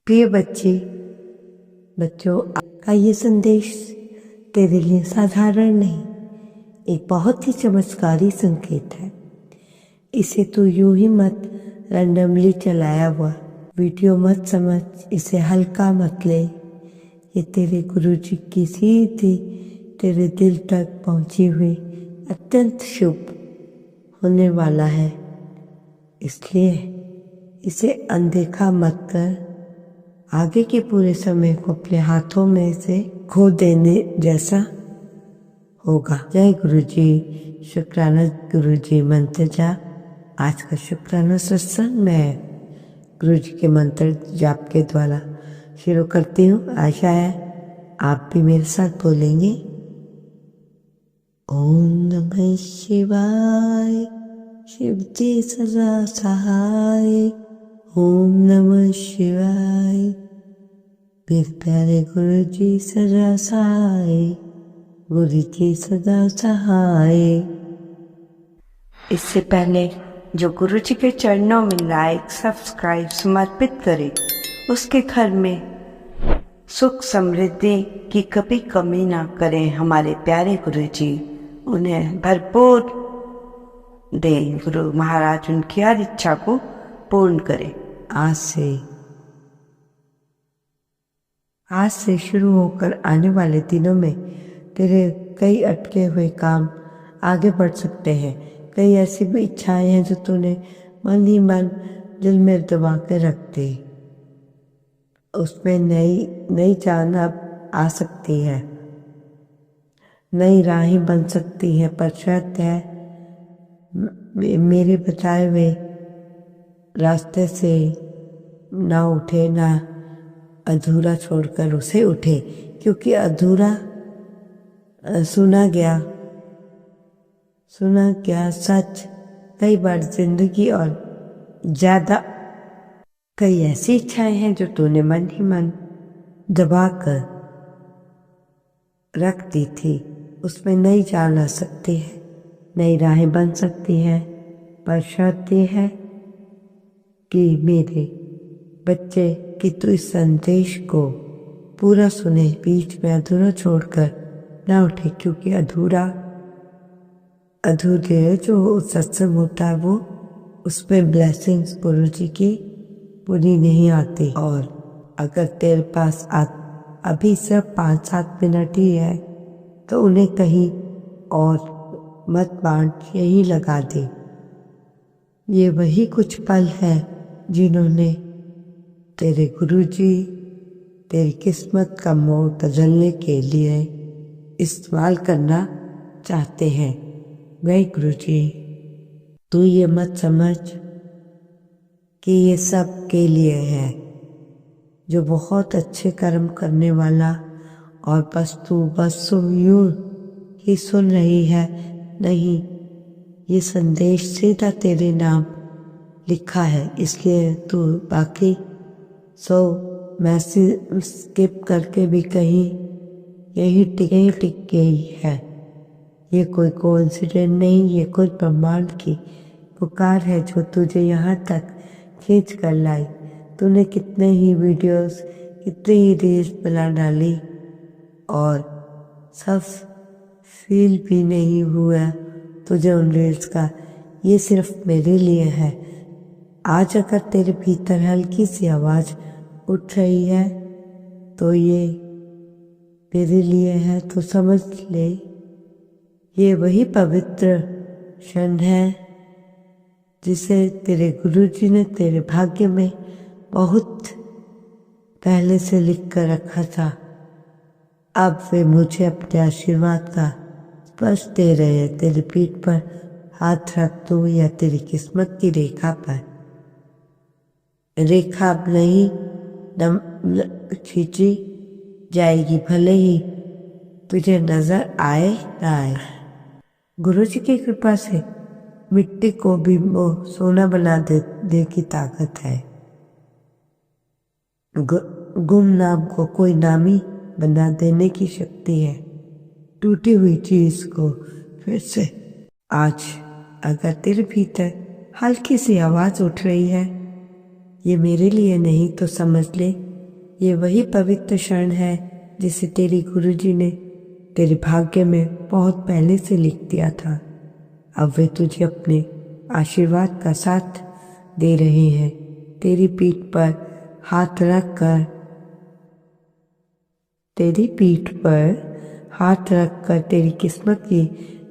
प्रिय बच्चों, आपका ये संदेश तेरे लिए साधारण नहीं, एक बहुत ही चमत्कारी संकेत है। इसे तू यूं ही मत रैंडमली चलाया हुआ वीडियो मत समझ, इसे हल्का मत ले। ये तेरे गुरुजी की सीधी तेरे दिल तक पहुंची हुई अत्यंत शुभ होने वाला है, इसलिए इसे अनदेखा मत कर। आगे के पूरे समय को अपने हाथों में से खो देने जैसा होगा। जय गुरुजी। शुक्राना गुरुजी मंत्र जाप। आज का शुक्राना सत्संग मैं गुरुजी के मंत्र जाप के द्वारा शुरू करती हूँ। आशा है आप भी मेरे साथ बोलेंगे। ओम नमः शिवाय, शिव जी सदा सहाय। ओम नमः शिवाय, मेरे प्यारे गुरु जी सदा सहाय, गुरु जी सदा सहाय। इससे पहले जो गुरु जी के चरणों में लाइक सब्सक्राइब समर्पित करे, उसके घर में सुख समृद्धि की कभी कमी ना करें। हमारे प्यारे गुरु जी उन्हें भरपूर दें। गुरु महाराज उनकी हर इच्छा को पूर्ण करें। आज से शुरू होकर आने वाले दिनों में तेरे कई अटके हुए काम आगे बढ़ सकते हैं। कई ऐसी भी इच्छाएं हैं जो तूने मन ही मन दिल में दबा के रखती, उसमें नई जान अब आ सकती है, नई राहें बन सकती हैं, पर शर्त है मेरे बताए हुए रास्ते से ना उठे, ना अधूरा छोड़कर उसे उठे। क्योंकि अधूरा सुना गया सच कई बार जिंदगी और ज्यादा कई ऐसी इच्छाएं हैं जो तूने मन ही मन दबा कर रख दी थी, उसमें नई जान आ सकती है, नई राहें बन सकती है, पर शर्त यह है कि मेरे बच्चे कि तू इस संदेश को पूरा सुने, बीच में अधूरा छोड़कर ना उठे। क्योंकि अधूरे जो सत्संग होता है वो उसमें ब्लेसिंग्स गुरु जी की पूरी नहीं आती। और अगर तेरे पास अभी सिर्फ 5-7 मिनट ही है तो उन्हें कहीं और मत बांट, यही लगा दे। ये वही कुछ पल है जिन्होंने तेरे गुरुजी तेरी किस्मत का मोड़ बदलने के लिए इस्तेमाल करना चाहते हैं। वही गुरुजी, तू ये मत समझ कि ये सब के लिए है, जो बहुत अच्छे कर्म करने वाला, और बस तू यूं ही सुन रही है। नहीं, ये संदेश सीधा तेरे नाम लिखा है, इसलिए तू बाकी 100 मैसेज स्किप करके भी कहीं यही टिक गई है। ये कोई कोइंसिडेंट नहीं, ये कोई ब्रह्मांड की पुकार है जो तुझे यहाँ तक खींच कर लाई। तूने कितने ही वीडियोस, कितनी ही रील्स बना डाली और सब फील भी नहीं हुआ तुझे उन रील्स का। ये सिर्फ मेरे लिए है। आज अगर तेरे भीतर हल्की सी आवाज उठ रही है तो ये मेरे लिए है, तो समझ ले ये वही पवित्र क्षण है जिसे तेरे गुरुजी ने तेरे भाग्य में बहुत पहले से लिख कर रखा था। अब वे मुझे अपने आशीर्वाद का स्पर्श दे रहे हैं। तेरी पीठ पर हाथ रख दूं या तेरी किस्मत की रेखा पर। रेखा अब नहीं खींची जाएगी, भले ही तुझे नजर आए ना आए। गुरु जी की कृपा से मिट्टी को भी वो सोना बना दे की ताकत है। गुमनाम को कोई नामी बना देने की शक्ति है। टूटी हुई चीज को फिर से। आज अगर तेरे भीतर हल्की सी आवाज उठ रही है, ये मेरे लिए नहीं, तो समझ ले ये वही पवित्र क्षण है जिसे तेरी गुरुजी ने तेरे भाग्य में बहुत पहले से लिख दिया था। अब वे तुझे अपने आशीर्वाद का साथ दे रहे हैं। तेरी पीठ पर हाथ रख कर तेरी किस्मत की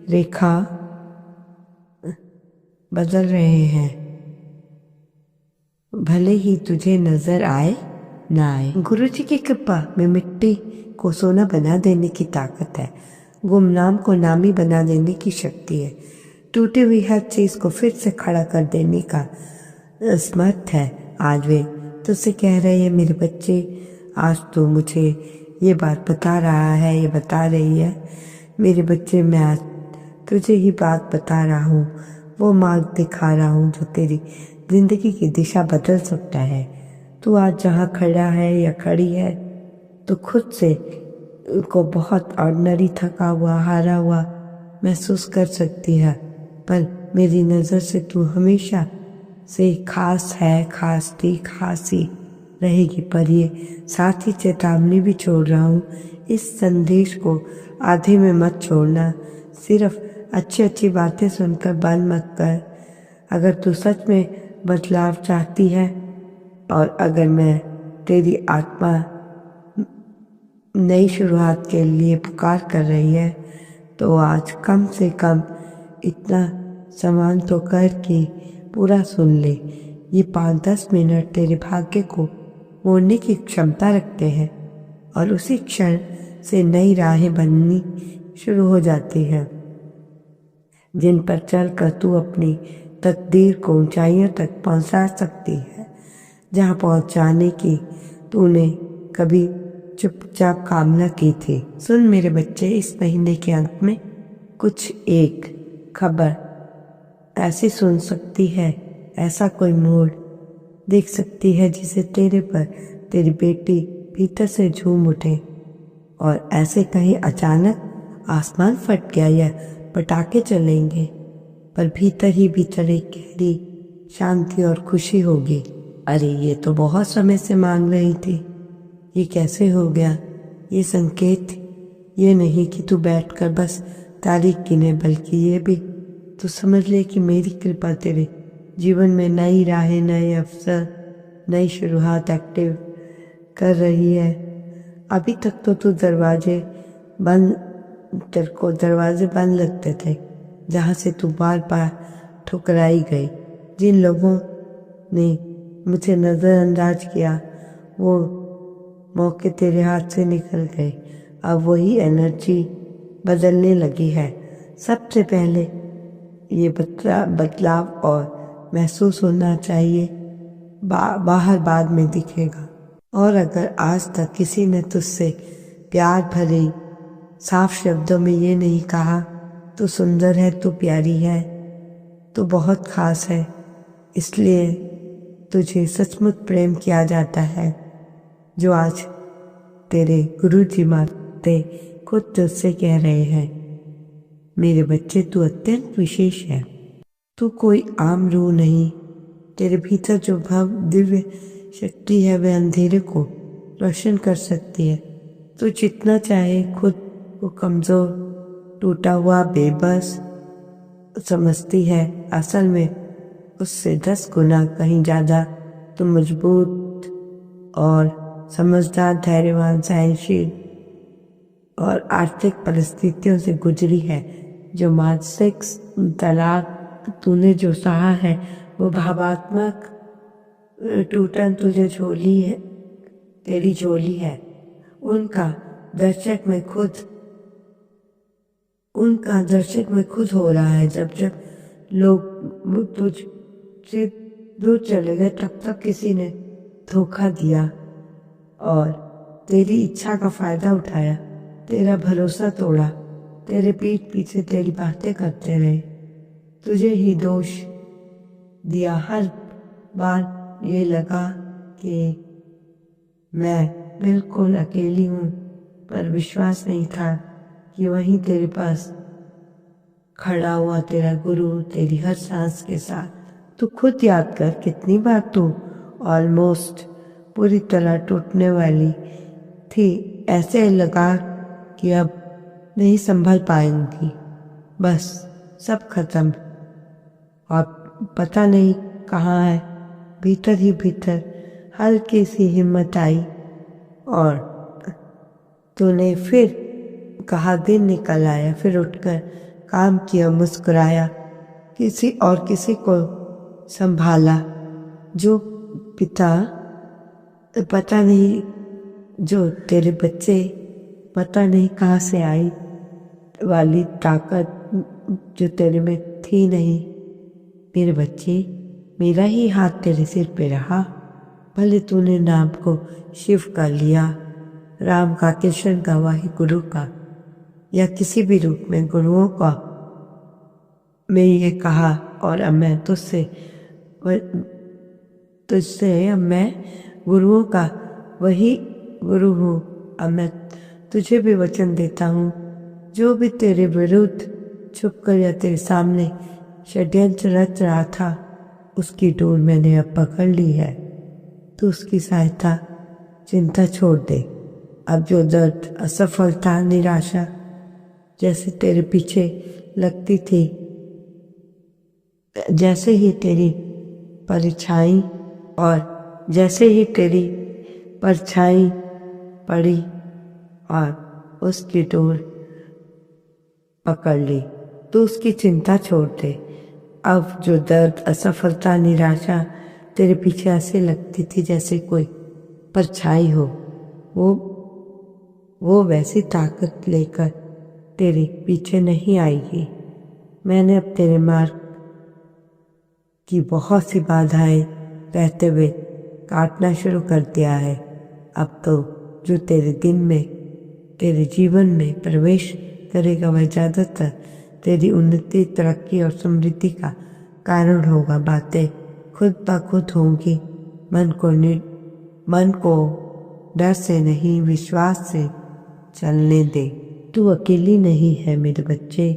रेखा बदल रहे हैं, भले ही तुझे नजर आए ना आए। गुरुजी की कृपा में मिट्टी को सोना बना देने की ताकत है, गुमनाम को नामी बना देने की शक्ति है, टूटी हुई हर चीज को फिर से खड़ा कर देने का समर्थ है। आज वे तुझसे कह रहे हैं, मेरे बच्चे, आज तो मुझे ये बात बता रहा है, ये बता रही है, मेरे बच्चे, मैं आज तुझे ही बात बता रहा हूँ, वो मार्ग दिखा रहा हूँ जो तेरी जिंदगी की दिशा बदल सकता है। तू आज जहाँ खड़ा है या खड़ी है तो खुद से को बहुत ऑर्डिनरी, थका हुआ, हारा हुआ महसूस कर सकती है, पर मेरी नज़र से तू हमेशा से खास है, खास थी, खास ही रहेगी। पर ये साथ ही चेतावनी भी छोड़ रहा हूँ, इस संदेश को आधे में मत छोड़ना। सिर्फ अच्छी अच्छी बातें सुनकर बंद मत कर। अगर तू सच में बदलाव चाहती है और अगर मैं तेरी आत्मा नई शुरुआत के लिए पुकार कर रही है तो आज कम से कम इतना सामान तो कर कि पूरा सुन ले। ये 5-10 मिनट तेरे भाग्य को मोड़ने की क्षमता रखते हैं और उसी क्षण से नई राहें बननी शुरू हो जाती हैं, जिन पर चलकर तू अपनी तकदीर को ऊंचाइयों तक पहुंचा सकती है, जहां पहुंचाने की तूने कभी चुपचाप कामना की थी। सुन मेरे बच्चे, इस महीने के अंत में कुछ एक खबर ऐसी सुन सकती है, ऐसा कोई मोड़ देख सकती है जिसे तेरे पर तेरी बेटी भीतर से झूम उठे और ऐसे कहीं अचानक आसमान फट गया या पटाखे चलेंगे, पर भीतर ही भीतर एक गहरी शांति और खुशी होगी। अरे ये तो बहुत समय से मांग रही थी, ये कैसे हो गया? ये संकेत ये नहीं कि तू बैठकर बस तारीख गिने, बल्कि ये भी तू समझ ले कि मेरी कृपा तेरे जीवन में नई राहें, नए अवसर, नई शुरुआत एक्टिव कर रही है। अभी तक तो तू तेरे को दरवाजे बंद लगते थे, जहाँ से तू बार बार ठुकराई गई। जिन लोगों ने मुझे नज़रअंदाज किया वो मौके तेरे हाथ से निकल गए। अब वही एनर्जी बदलने लगी है। सबसे पहले ये बदलाव और महसूस होना चाहिए, बाहर बाद में दिखेगा। और अगर आज तक किसी ने तुझसे प्यार भरे साफ शब्दों में ये नहीं कहा, तू सुंदर है, तू प्यारी है, तू बहुत खास है, इसलिए तुझे सचमुच प्रेम किया जाता है, जो आज तेरे गुरुजी माते खुद तुझसे कह रहे हैं, मेरे बच्चे, तू अत्यंत विशेष है, तू कोई आम रूह नहीं। तेरे भीतर जो दिव्य शक्ति है वह अंधेरे को रोशन कर सकती है। तू जितना चाहे खुद को कमजोर, टूटा हुआ, बेबस समझती है, असल में उससे 10 गुना कहीं ज्यादा तू मजबूत और समझदार, धैर्यवान, सहनशील और आर्थिक परिस्थितियों से गुजरी है। जो मानसिक तनाव तूने जो सहा है, वो भावात्मक टूटन तुझे झोली है, तेरी झोली है। उनका दर्शक में खुद हो रहा है। जब जब लोग तुझसे दूर चले गए, तब तक किसी ने धोखा दिया और तेरी इच्छा का फायदा उठाया, तेरा भरोसा तोड़ा, तेरे पीठ पीछे तेरी बातें करते रहे, तुझे ही दोष दिया। हर बार ये लगा कि मैं बिल्कुल अकेली हूँ, पर विश्वास नहीं था कि वहीं तेरे पास खड़ा हुआ तेरा गुरु तेरी हर सांस के साथ। तू खुद याद कर, कितनी बार तू ऑलमोस्ट पूरी तरह टूटने वाली थी। ऐसे लगा कि अब नहीं संभल पाएंगी, बस सब खत्म। और पता नहीं कहाँ है, भीतर ही भीतर हल्की सी हिम्मत आई और तूने फिर कहा दिन निकल आया। फिर उठकर काम किया, मुस्कुराया, किसी को संभाला। जो पिता पता नहीं, जो तेरे बच्चे पता नहीं कहाँ से आई वाली ताकत जो तेरे में थी नहीं। मेरे बच्चे, मेरा ही हाथ तेरे सिर पे रहा। भले तूने नाम को शिव का लिया, राम का, कृष्ण का, वाहे गुरु का, या किसी भी रूप में गुरुओं का मैं ये कहा। और अब मैं तुझसे अब मैं गुरुओं का वही गुरु हूँ। अब मैं तुझे भी वचन देता हूँ, जो भी तेरे विरुद्ध छुपकर या तेरे सामने षड्यंत्र रच रहा था, उसकी डोर मैंने अब पकड़ ली है। तू उसकी सहायता, चिंता छोड़ दे। अब जो दर्द, असफलता, निराशा जैसे तेरे पीछे लगती थी, जैसे ही तेरी परछाई पड़ी और उसकी डोर पकड़ ली, तो उसकी चिंता छोड़ दे। अब जो दर्द, असफलता, निराशा तेरे पीछे ऐसे लगती थी जैसे कोई परछाई हो, वो वैसी ताकत लेकर तेरे पीछे नहीं आएगी। मैंने अब तेरे मार्ग की बहुत सी बाधाएं रहते हुए काटना शुरू कर दिया है। अब तो जो तेरे दिन में, तेरे जीवन में प्रवेश करेगा, वह ज़्यादातर तेरी उन्नति, तरक्की और समृद्धि का कारण होगा। बातें खुद ब खुद होंगी। मन को डर से नहीं, विश्वास से चलने दे। तू अकेली नहीं है मेरे बच्चे।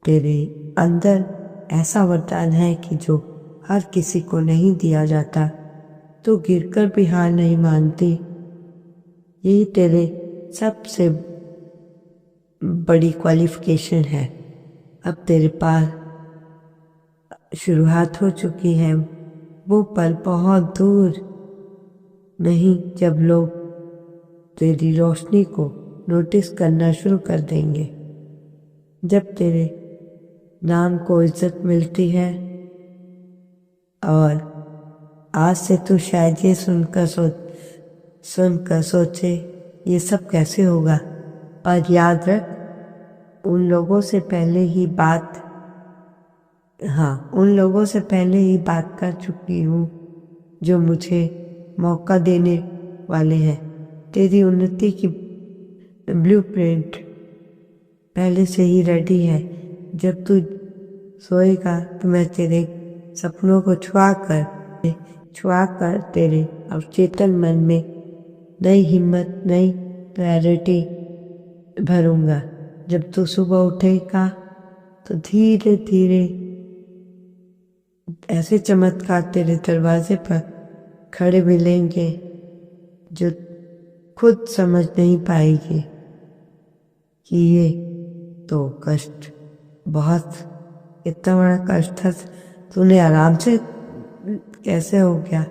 तेरे अंदर ऐसा वरदान है कि जो हर किसी को नहीं दिया जाता। तू गिरकर भी हार नहीं मानती। यही तेरे सबसे बड़ी क्वालिफिकेशन है। अब तेरे पास शुरुआत हो चुकी है। वो पल बहुत दूर नहीं जब लोग तेरी रोशनी को नोटिस करना शुरू कर देंगे। जब तेरे नाम को इज्जत मिलती है। और आज से तू शायद ये सुनकर सोचे ये सब कैसे होगा, पर याद रख, उन लोगों से पहले ही बात कर चुकी हूँ जो मुझे मौका देने वाले हैं। तेरी उन्नति की ब्लूप्रिंट पहले से ही रेडी है। जब तू सोएगा तो मैं तेरे सपनों को छुआ कर तेरे अवचेतन मन में नई हिम्मत, नई क्लैरिटी भरूंगा। जब तू सुबह उठेगा तो धीरे धीरे ऐसे चमत्कार तेरे दरवाजे पर खड़े मिलेंगे जो खुद समझ नहीं पाएगी कि ये तो कष्ट, बहुत इतना बड़ा कष्ट था, तूने आराम से कैसे हो गया।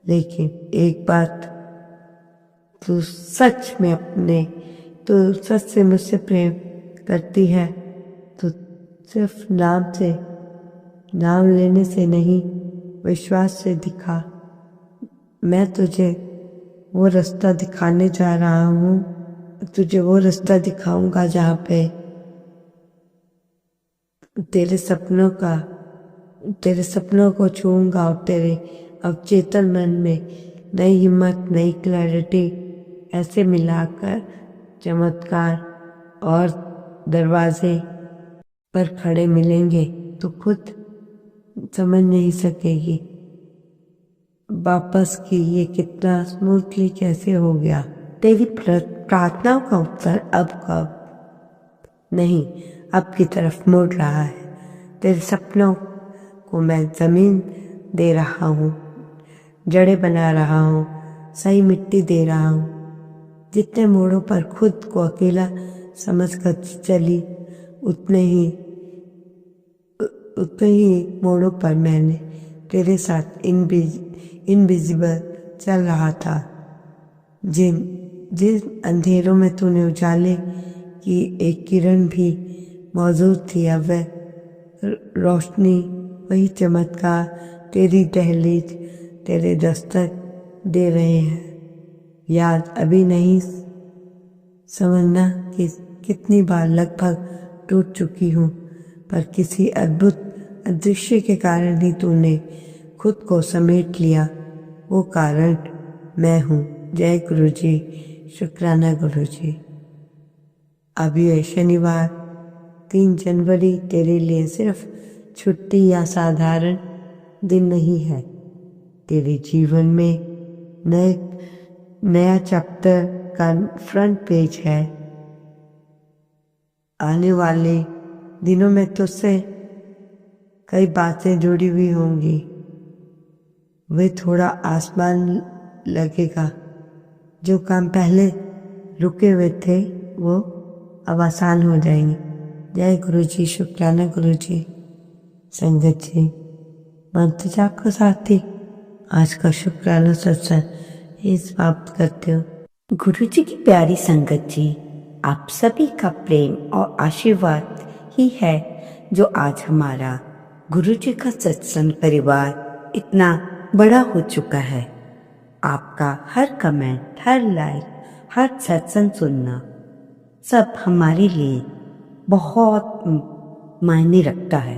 लेकिन एक बात, तू सच से मुझसे प्रेम करती है तो सिर्फ नाम लेने से नहीं, विश्वास से दिखा। मैं तुझे वो रास्ता दिखाने जा रहा हूँ। तुझे वो रास्ता दिखाऊंगा जहाँ पे तेरे सपनों को छूऊंगा और तेरे अवचेतन मन में नई हिम्मत, नई क्लैरिटी ऐसे मिलाकर चमत्कार और दरवाजे पर खड़े मिलेंगे तो खुद समझ नहीं सकेगी वापस कि ये कितना स्मूथली कैसे हो गया। तेरी प्रार्थनाओं का उत्तर अब नहीं, अब की तरफ मुड़ रहा है। तेरे सपनों को मैं जमीन दे रहा हूँ। जड़ें बना रहा हूँ, सही मिट्टी दे रहा हूँ। जितने मोड़ों पर खुद को अकेला समझकर चली, उतने ही मोड़ों पर मैंने तेरे साथ इनविजिबल चल रहा था। जिन अंधेरों में तूने उजाले की एक किरण भी मौजूद थी, अब वह रोशनी, वही चमत्कार तेरी दहलीज, तेरे दस्तक दे रहे हैं। याद अभी नहीं समझना कि कितनी बार लगभग टूट चुकी हूँ, पर किसी अद्भुत अदृश्य के कारण ही तूने खुद को समेट लिया। वो कारण मैं हूँ। जय गुरु जी, शुक्राना गुरु जी। अब ये शनिवार 3 जनवरी तेरे लिए सिर्फ छुट्टी या साधारण दिन नहीं है। तेरे जीवन में नया चैप्टर का फ्रंट पेज है। आने वाले दिनों में तुझसे कई बातें जुड़ी हुई होंगी। वे थोड़ा आसान लगेगा। जो काम पहले रुके हुए थे वो अब आसान हो जाएंगे। जय गुरु जी, शुक्राना गुरु जी। संगत जी, मंत्र जाप को साथी आज का शुक्राना सत्संग इस समाप्त करते हो। गुरु जी की प्यारी संगत जी, आप सभी का प्रेम और आशीर्वाद ही है जो आज हमारा गुरु जी का सत्संग परिवार इतना बड़ा हो चुका है। आपका हर कमेंट, हर लाइक, हर सत्संग सुनना सब हमारे लिए बहुत मायने रखता है।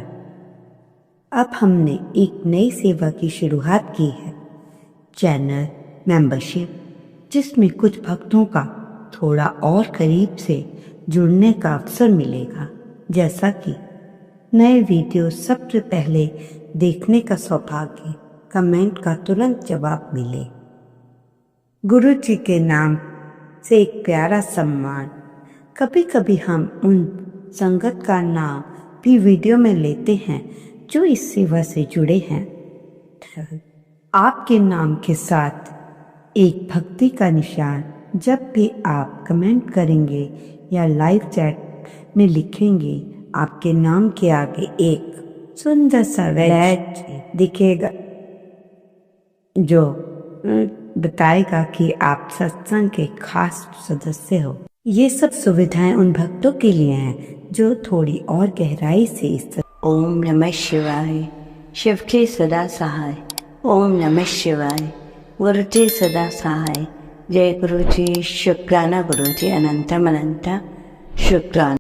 अब हमने एक नई सेवा की शुरुआत की है, चैनल मेंबरशिप, जिसमें कुछ भक्तों का थोड़ा और करीब से जुड़ने का अवसर मिलेगा, जैसा कि नए वीडियो सबसे पहले देखने का सौभाग्य, कमेंट का तुरंत जवाब मिले, गुरु जी के नाम से एक प्यारा सम्मान। कभी कभी हम उन संगत का नाम भी वीडियो में लेते हैं जो इस सेवा से जुड़े हैं। आपके नाम के साथ एक भक्ति का निशान जब भी आप कमेंट करेंगे या लाइव चैट में लिखेंगे, आपके नाम के आगे एक सुंदर सा बैज दिखेगा जो बताएगा कि आप सत्संग के खास सदस्य हो। ये सब सुविधाएं उन भक्तों के लिए हैं जो थोड़ी और गहराई से इस ओम नमः शिवाय। शिव के सदा सहाय। ओम नमः शिवाय। गुरु जी सदा सहाय। जय गुरु जी, शुक्राना गुरु जी, अनंतम अनंत शुक्राना।